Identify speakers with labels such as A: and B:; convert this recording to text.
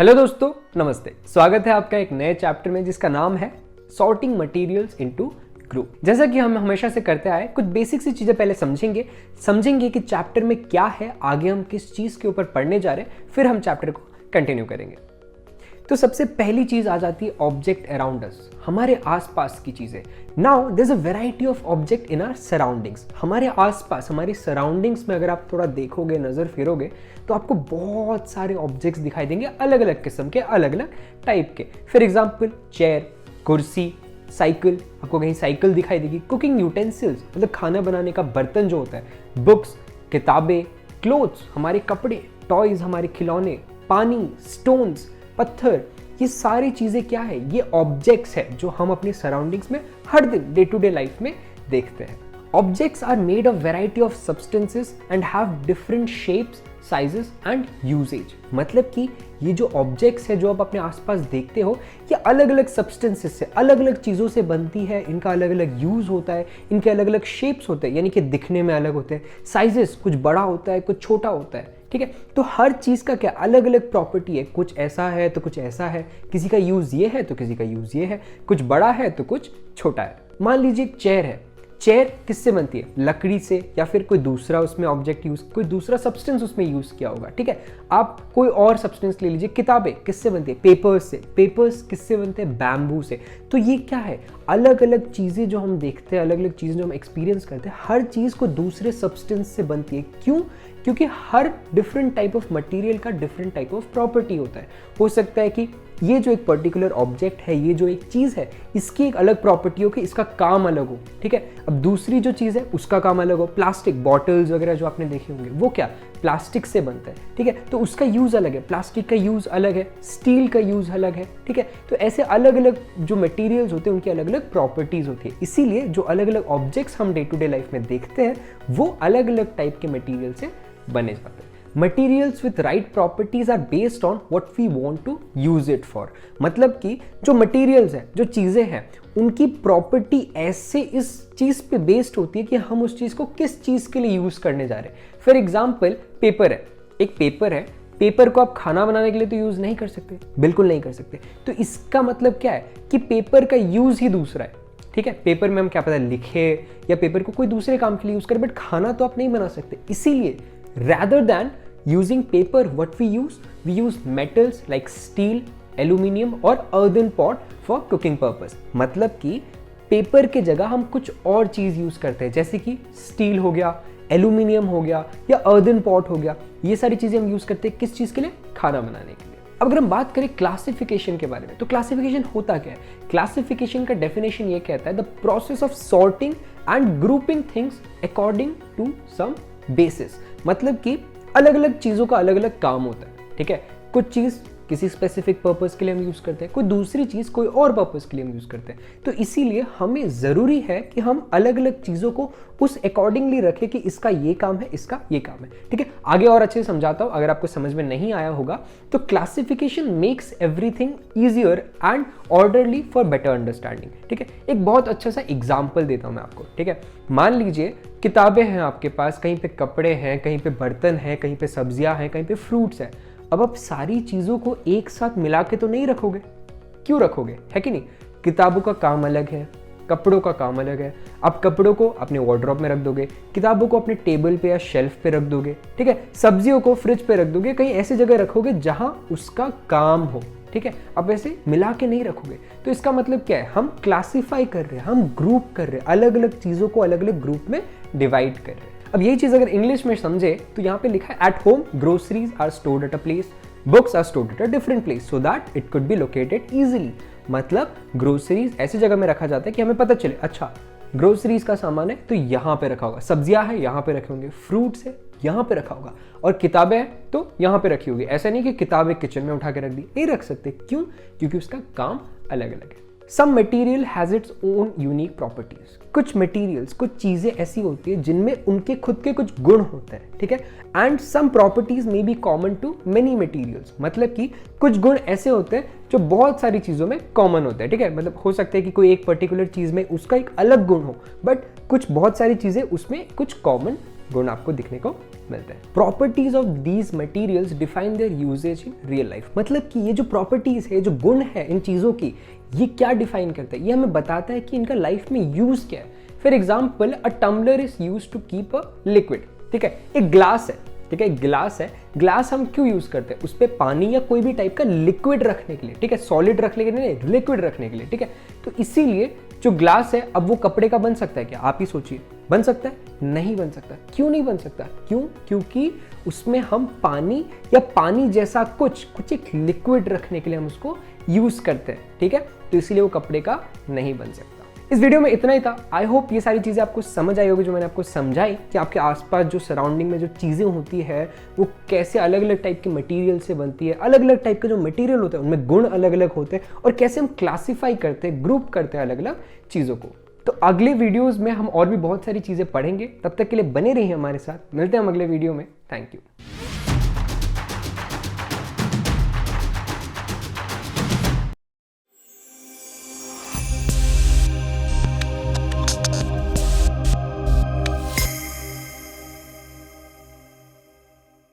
A: Hello दोस्तों, नमस्ते। स्वागत है आपका एक नए चैप्टर में जिसका नाम है सॉर्टिंग मटेरियल्स इनटू ग्रुप। जैसा कि हम हमेशा से करते आए, कुछ बेसिक सी चीजें पहले समझेंगे कि चैप्टर में क्या है, आगे हम किस चीज के ऊपर पढ़ने जा रहे हैं, फिर हम चैप्टर को कंटिन्यू करेंगे। तो सबसे पहली चीज आ जाती है ऑब्जेक्ट अराउंड अस, हमारे आसपास की चीजें। Now there is a variety of object in our surroundings. हमारे आसपास, हमारी सराउंडिंग्स में अगर आप थोड़ा देखोगे, नजर फिरोगे, तो आपको बहुत सारे ऑब्जेक्ट्स दिखाई देंगे, अलग अलग किस्म के, अलग अलग टाइप के। फॉर एग्जाम्पल चेयर, कुर्सी, साइकिल, आपको कहीं साइकिल दिखाई देगी। कुकिंग यूटेंसिल्स मतलब खाना बनाने का बर्तन जो होता है, बुक्स, किताबें, क्लोथ्स, हमारे कपड़े, टॉयज, हमारे खिलौने, पानी, स्टोन्स, पत्थर, ये सारी चीजें क्या है? ये ऑब्जेक्ट्स है जो हम अपनी सराउंडिंग्स में हर दिन डे टू डे लाइफ में देखते हैं। Objects are made of variety of substances and have different shapes, sizes and usage. मतलब कि ये जो ऑब्जेक्ट्स है जो आप अपने आसपास देखते हो, ये अलग अलग सब्सटेंसेस से, अलग अलग चीज़ों से बनती है। इनका अलग अलग यूज होता है, इनके अलग अलग शेप्स होते हैं, यानी कि दिखने में अलग होते हैं। साइजेस, कुछ बड़ा होता है, कुछ छोटा होता है, ठीक है। तो हर चीज़ का क्या अलग अलग प्रॉपर्टी है, कुछ ऐसा है तो कुछ ऐसा है, किसी का यूज़ ये है तो किसी का यूज़ ये है, कुछ बड़ा है तो कुछ छोटा है। मान लीजिए एक चेयर है। चेयर किससे बनती है? लकड़ी से, या फिर कोई दूसरा उसमें ऑब्जेक्ट यूज, कोई दूसरा सब्सटेंस उसमें यूज किया होगा, ठीक है। आप कोई और सब्सटेंस ले लीजिए। किताबें किससे बनती है? पेपर्स से। पेपर्स किससे बनते हैं? बैम्बू से। तो ये क्या है? अलग अलग चीज़ें जो हम देखते हैं, अलग अलग चीज़ें जो हम एक्सपीरियंस करते हैं, हर चीज़ को दूसरे सब्सटेंस से बनती है। क्यों? क्योंकि हर डिफरेंट टाइप ऑफ मटेरियल का डिफरेंट टाइप ऑफ प्रॉपर्टी होता है। हो सकता है कि ये जो एक पर्टिकुलर ऑब्जेक्ट है, ये जो एक चीज़ है, इसकी एक अलग प्रॉपर्टी हो कि इसका काम अलग हो, ठीक है। अब दूसरी जो चीज़ है उसका काम अलग हो। प्लास्टिक बॉटल्स वगैरह जो आपने देखे होंगे, वो क्या प्लास्टिक से बनता है, ठीक है। तो उसका यूज़ अलग है, प्लास्टिक का यूज़ अलग है, स्टील का यूज़ अलग है, ठीक है। तो ऐसे अलग अलग जो मटेरियल्स होते हैं उनकी अलग अलग प्रॉपर्टीज़ होती है। इसीलिए जो अलग अलग ऑब्जेक्ट्स हम डे टू डे लाइफ में देखते हैं, वो अलग अलग टाइप के मटीरियल से बने जाते हैं। Materials with right properties are based on what we want to use it for। मतलब कि जो materials हैं, जो चीज़ें हैं, उनकी प्रॉपर्टी ऐसे इस चीज़ पे बेस्ड होती है कि हम उस चीज़ को किस चीज़ के लिए यूज़ करने जा रहे हैं। फॉर एग्जाम्पल पेपर है, एक पेपर है। पेपर को आप खाना बनाने के लिए तो यूज़ नहीं कर सकते, बिल्कुल नहीं कर सकते। तो इसका मतलब क्या है कि पेपर का यूज़ ही दूसरा है, ठीक है। पेपर में हम क्या पता लिखे, या पेपर को कोई दूसरे काम के लिए यूज़ करें, बट खाना तो आप नहीं बना सकते। इसीलिए rather than using paper, what we use metals like steel, aluminium और earthen pot for cooking purpose। मतलब कि पेपर के जगह हम कुछ और चीज़ यूज़ करते हैं, जैसे कि स्टील हो गया, एल्यूमिनियम हो गया, या अर्दन पॉट हो गया। ये सारी चीज़ें हम यूज़ करते हैं किस चीज़ के लिए? खाना बनाने के लिए। अब अगर हम बात करें क्लासिफिकेशन के बारे में, तो क्लासिफिकेशन होता क्या है? क्लासिफिकेशन का डेफिनेशन ये कहता है the process of sorting and grouping things according to some basis. मतलब कि अलग अलग चीज़ों का अलग अलग काम होता है, ठीक है। कुछ चीज़ किसी स्पेसिफिक पर्पस के लिए हम यूज़ करते हैं, कोई दूसरी चीज़ कोई और पर्पस के लिए हम यूज़ करते हैं। तो इसीलिए हमें ज़रूरी है कि हम अलग अलग चीज़ों को उस अकॉर्डिंगली रखें कि इसका ये काम है, इसका ये काम है, ठीक है। आगे और अच्छे से समझाता हूँ, अगर आपको समझ में नहीं आया होगा तो। Classification makes everything easier and orderly for better understanding, ठीक है। एक बहुत अच्छा सा एग्जाम्पल देता हूँ मैं आपको, ठीक है। मान लीजिए किताबें हैं आपके पास, कहीं पे कपड़े हैं, कहीं पे बर्तन हैं, कहीं पे सब्जियां हैं, कहीं पे फ्रूट्स हैं। अब आप सारी चीज़ों को एक साथ मिला के तो नहीं रखोगे, क्यों रखोगे, है कि नहीं। किताबों का काम अलग है, कपड़ों का काम अलग है। आप कपड़ों को अपने वार्डरोब में रख दोगे, किताबों को अपने टेबल पे या शेल्फ पे रख दोगे, ठीक है। सब्जियों को फ्रिज पे रख दोगे, कहीं ऐसी जगह रखोगे जहां उसका काम हो, ठीक है। अब ऐसे मिला के नहीं रखोगे। तो इसका मतलब क्या है? हम क्लासीफाई कर रहे हैं, हम ग्रुप कर रहे हैं, अलग अलग चीज़ों को अलग अलग ग्रुप में डिवाइड कर रहे हैं। अब यही चीज़ अगर इंग्लिश में समझे तो यहाँ पे लिखा है at home groceries are stored at a place, books are stored at a different place so that it could be located easily. मतलब ग्रोसरीज ऐसी जगह में रखा जाता है कि हमें पता चले, अच्छा ग्रोसरीज का सामान है तो यहाँ पे रखा होगा, सब्जियां है यहाँ पे रखे होंगे, फ्रूट्स है यहाँ पे रखा होगा, और किताबें हैं तो यहाँ पे रखी होगी। ऐसा नहीं कि किताबें किचन में उठा के रख दी, नहीं रख सकते। क्यों? क्योंकि उसका काम अलग अलग है। Some material has its own unique properties. कुछ मटीरियल्स, कुछ चीजें ऐसी होती है जिनमें उनके खुद के कुछ गुण होते हैं, ठीक है। And some properties may be common to many materials. मतलब कि कुछ गुण ऐसे होते हैं जो बहुत सारी चीजों में कॉमन होते हैं, ठीक है। मतलब हो सकता है कि कोई एक पर्टिकुलर चीज में उसका एक अलग गुण हो, बट कुछ बहुत सारी चीजें उसमें कुछ कॉमन गुण आपको दिखने को मिलते हैं। Properties of these materials define their usages in real life. मतलब कि ये जो प्रॉपर्टीज है, जो गुण है इन चीजों की, ये क्या डिफाइन करता है, ये हमें बताता है कि इनका लाइफ में यूज क्या है। For example, a tumbler is use to keep a liquid. ठीक है, एक ग्लास है, ठीक है, ग्लास है, ग्लास हम क्यों यूज करते हैं? उस पर पानी या कोई भी टाइप का लिक्विड रखने के लिए, ठीक है, सॉलिड रखने के लिए नहीं, लिक्विड रखने के लिए, ठीक है। तो इसीलिए जो ग्लास है, अब वो कपड़े का बन सकता है क्या? आप ही सोचिए, बन सकता है? नहीं बन सकता। क्यों नहीं बन सकता? क्यों? क्योंकि उसमें हम पानी या पानी जैसा कुछ एक लिक्विड रखने के लिए हम उसको यूज करते हैं, ठीक है, तो इसीलिए वो कपड़े का नहीं बन सकता। इस वीडियो में इतना ही था। आई होप ये सारी चीज़ें आपको समझ आई होगी, जो मैंने आपको समझाई कि आपके आसपास जो सराउंडिंग में जो चीज़ें होती है वो कैसे अलग अलग टाइप के मटेरियल से बनती है, अलग अलग टाइप के जो मटेरियल होते हैं उनमें गुण अलग अलग होते हैं, और कैसे हम क्लासीफाई करते हैं, ग्रुप करते हैं अलग अलग चीज़ों को। तो अगले वीडियोज़ में हम और भी बहुत सारी चीज़ें पढ़ेंगे। तब तक के लिए बने रहिए हमारे साथ। मिलते हैं हम अगले वीडियो में। Thank you.